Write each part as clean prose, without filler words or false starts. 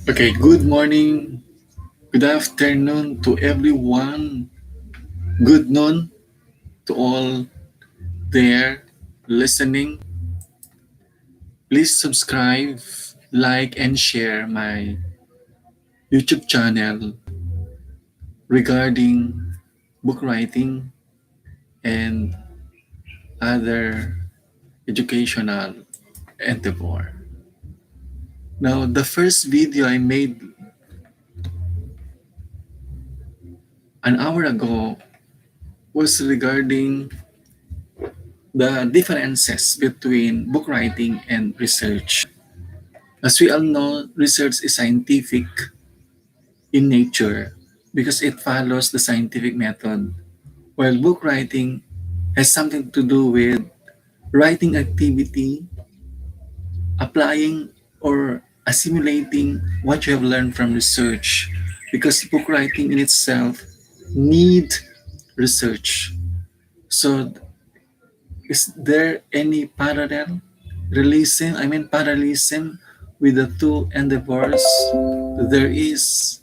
Okay, good morning, good afternoon to everyone. Good noon to all there listening. Please subscribe, like, and share my YouTube channel regarding book writing and other educational endeavor. Now, the first video I made an hour ago was regarding the differences between book writing and research. As we all know, research is scientific in nature because it follows the scientific method, while book writing has something to do with writing activity, applying or assimilating what you have learned from research, because book writing in itself need research. So is there any parallelism with the two endeavors? There is.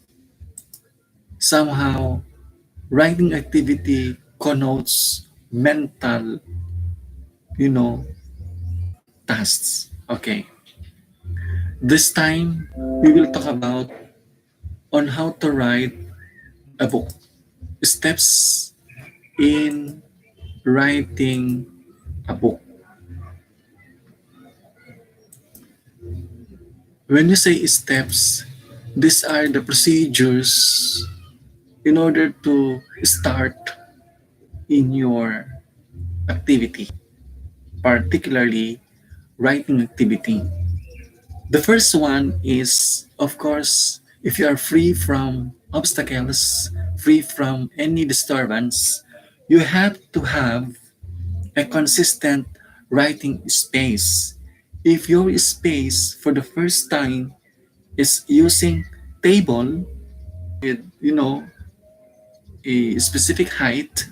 Somehow, writing activity connotes mental, you know, tasks. Okay. This time, we will talk about on how to write a book. Steps in writing a book. When you say steps, these are the procedures in order to start in your activity, particularly writing activity. The first one is, of course, if you are free from obstacles, free from any disturbance, you have to have a consistent writing space. If your space for the first time is using table with, a specific height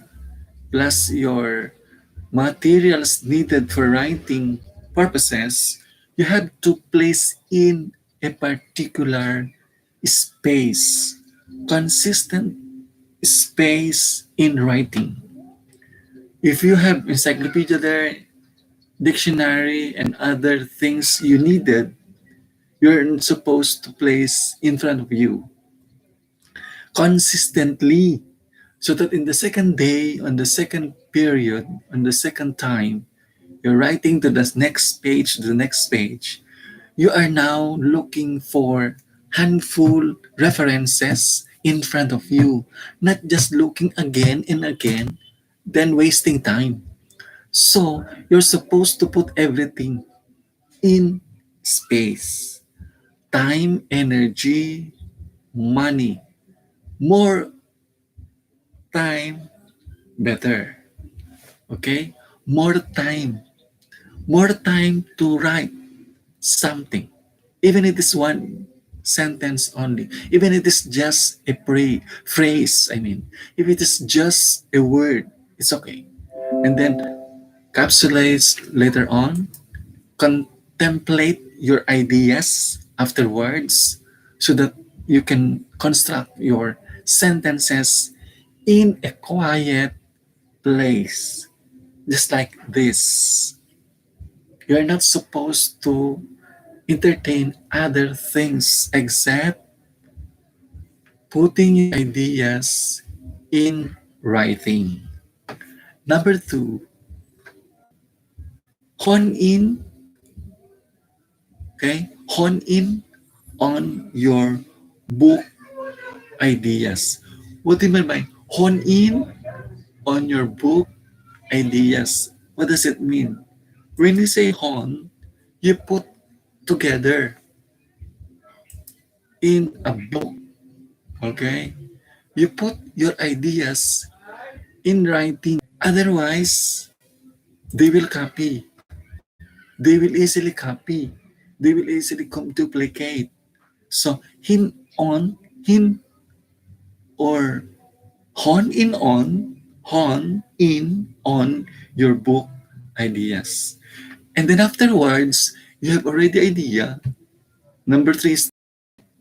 plus your materials needed for writing purposes, you have to place in a particular space, consistent space in writing. If you have encyclopedia there, dictionary, and other things you needed, you're supposed to place in front of you consistently so that in the second day, on the second period, on the second time, you're writing to the next page, the next page. You are now looking for handful references in front of you, not just looking again and again, then wasting time. So you're supposed to put everything in space. Time, energy, money. More time, better. Okay? More time. More time to write something, even if it is one sentence only, even if it is just a phrase, if it is just a word, it's okay. And then capsulates later on, contemplate your ideas afterwards so that you can construct your sentences in a quiet place, just like this. You're not supposed to entertain other things except putting your ideas in writing. Number two, hone in, okay? Hone in on your book ideas. What do you mean by hone in on your book ideas? What does it mean? When you say hone, you put together in a book, okay? You put your ideas in writing. Otherwise, they will copy. They will easily copy. They will easily duplicate. So hone or hone in on your book ideas. And then afterwards, you have already idea. Number three,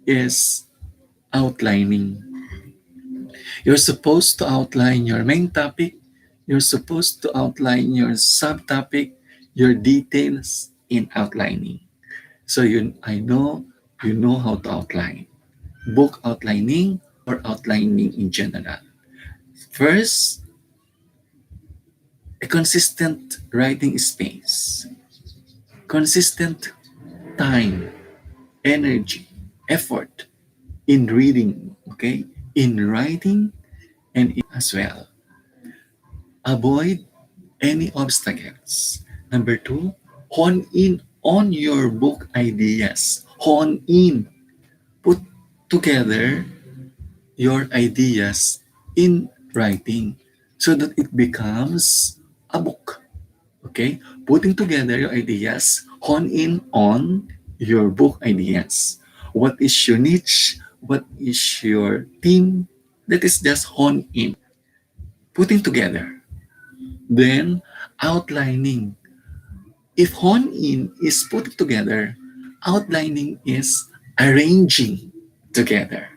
is outlining. You're supposed to outline your main topic, you're supposed to outline your subtopic, your details in outlining. So I know you know how to outline. Book outlining or outlining in general. First, a consistent writing space, consistent time, energy, effort in reading, okay, in writing and as well. Avoid any obstacles. Number two, hone in on your book ideas. Hone in. Put together your ideas in writing so that it becomes a book. Okay? Putting together your ideas, hone in on your book ideas. What is your niche? What is your theme? That is just hone in. Putting together. Then outlining. If hone in is put together, outlining is arranging together.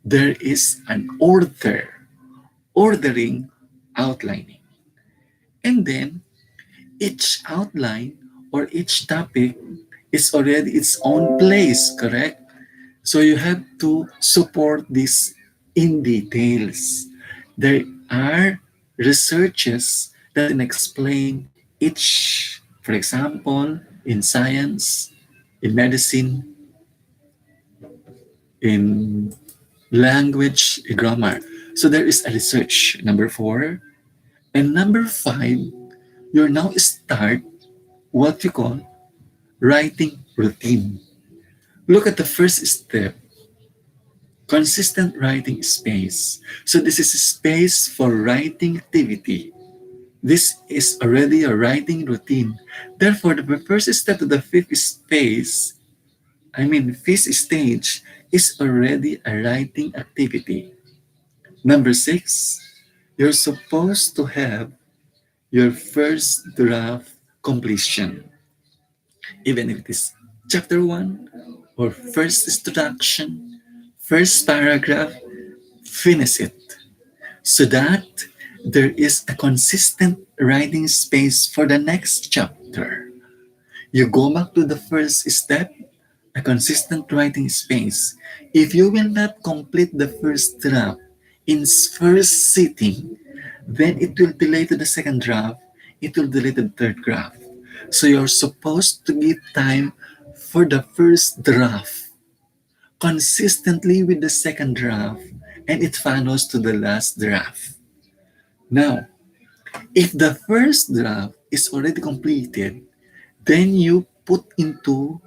There is an order, ordering, outlining. And then each outline or each topic is already its own place, correct? So you have to support this in details. There are researches that can explain each, for example, in science, in medicine, in language, in grammar. So there is a research, number four. And number five, you now start what you call writing routine. Look at the first step, consistent writing space. So this is a space for writing activity. This is already a writing routine. Therefore, the first step to the fifth stage is already a writing activity. Number six, you're supposed to have your first draft completion. Even if it is chapter one or first introduction, first paragraph, finish it so that there is a consistent writing space for the next chapter. You go back to the first step, a consistent writing space. If you will not complete the first draft in first sitting, then it will delay to the second draft, it will delay to the third draft. So you're supposed to give time for the first draft consistently with the second draft and it follows to the last draft. Now, if the first draft is already completed, then you put into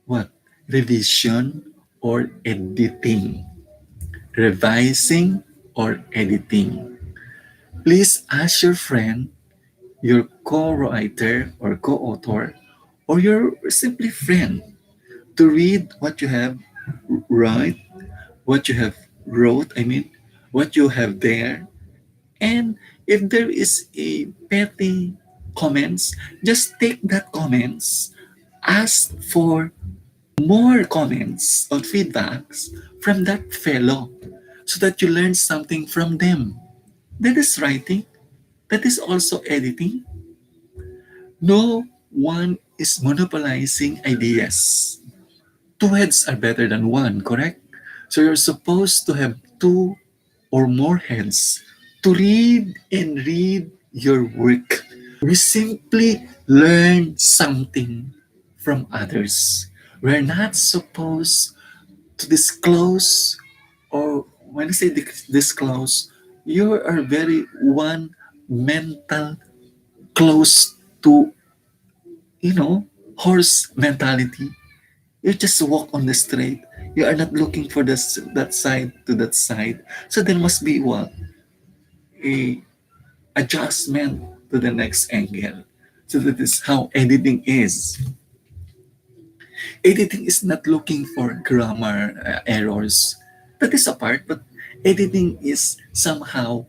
what? Revision or editing. Revising or editing. Please ask your friend, your co-writer or co-author, or your simply friend to read what you have write, what you have wrote, what you have there. And if there is a petty comments, just take that comments, ask for more comments or feedbacks from that fellow so that you learn something from them. That is writing. That is also editing. No one is monopolizing ideas. Two heads are better than one, correct? So you're supposed to have two or more heads to read and read your work. We simply learn something from others. We're not supposed to disclose, or when I say disclose, you are very one mental close to, horse mentality. You just walk on the street. You are not looking for that side to that side. So there must be what? A adjustment to the next angle. So that is how editing is. Editing is not looking for grammar errors. That is a part, but editing is somehow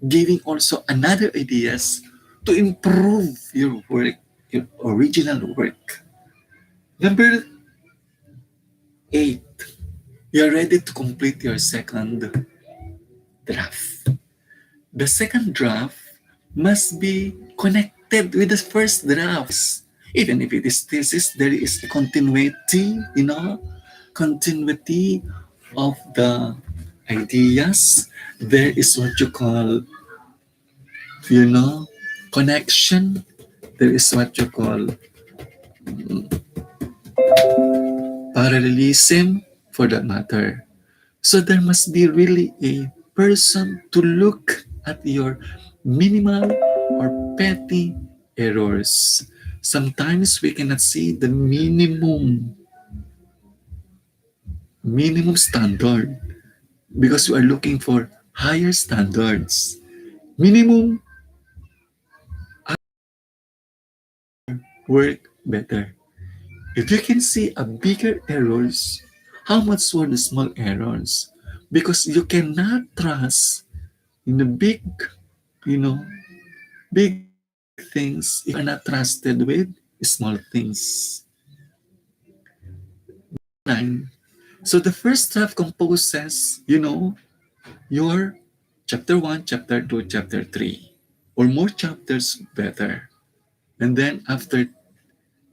giving also another ideas to improve your work, your original work. Number 8. You're ready to complete your second draft. The second draft must be connected with the first drafts. Even if it is thesis, there is a continuity, continuity of the ideas. There is what you call, you know, connection. There is what you call parallelism for that matter. So there must be really a person to look at your minimal or petty errors. Sometimes we cannot see the minimum standard because we are looking for higher standards. Minimum work better. If you can see a bigger errors, how much were the small errors? Because you cannot trust in the you know, big things if you are not trusted with small things. 9. So the first draft composes, your chapter 1, chapter 2, chapter 3, or more chapters better. And then after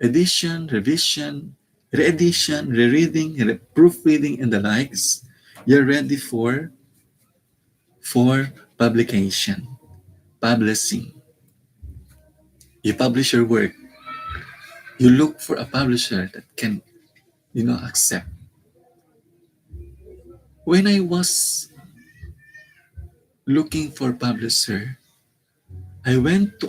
edition, revision, re-edition, rereading, proofreading, and the likes, you're ready for publication, publishing. You publish your work. You look for a publisher that can, accept. When I was looking for publisher, I went to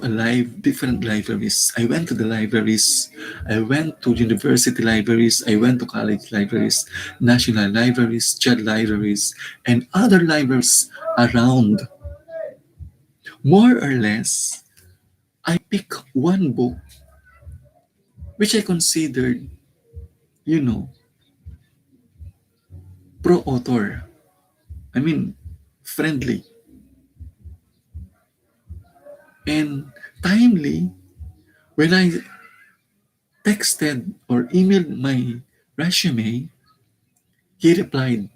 different libraries. I went to the libraries. I went to university libraries. I went to college libraries, national libraries, child libraries, and other libraries around. More or less, I pick one book which I considered, you know, pro-author. I mean, friendly and timely. When I texted or emailed my resume, he replied,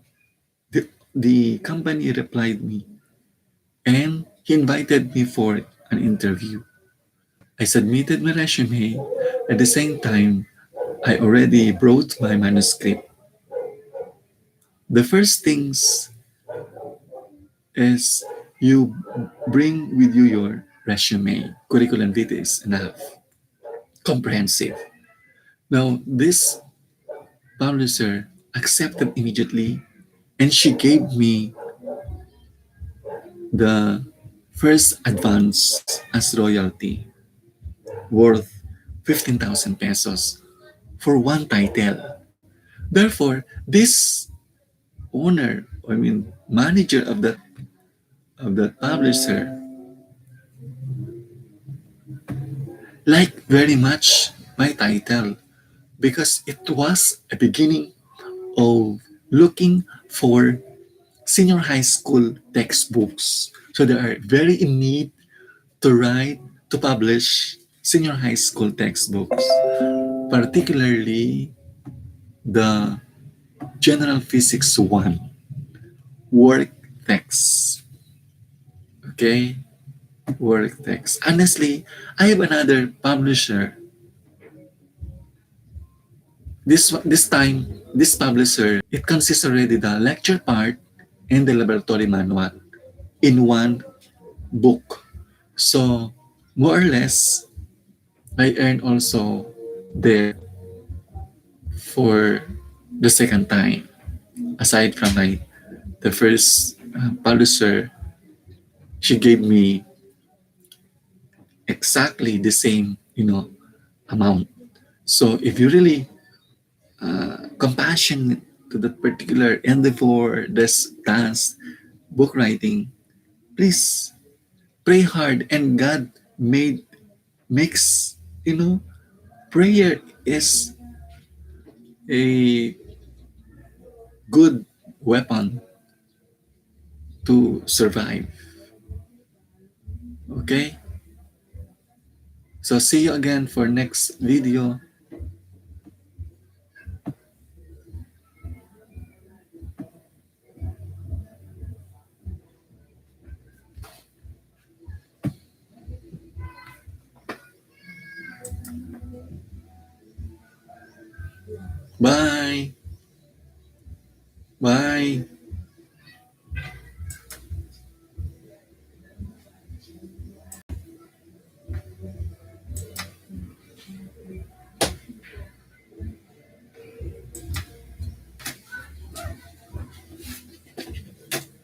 the company replied me, and he invited me for an interview. I submitted my resume. At the same time, I already brought my manuscript. The first things is you bring with you your resume. Curriculum vitae is enough, comprehensive. Now, this publisher accepted immediately, and she gave me the first advance as royalty worth 15,000 pesos for one title. Therefore, this manager of that publisher liked very much my title because it was a beginning of looking for senior high school textbooks. So they are very in need to publish senior high school textbooks, particularly the General Physics 1 work text. Okay? Work text. Honestly, I have another publisher. This time, this publisher, it consists already the lecture part and the laboratory manual in one book. So, more or less, I earned also there for the second time. Aside from the first publisher, she gave me exactly the same, amount. So if you really compassionate to that particular endeavor, this task, book writing, please pray hard, and God makes, prayer is a good weapon to survive. Okay? So see you again for next video. Bye. Bye.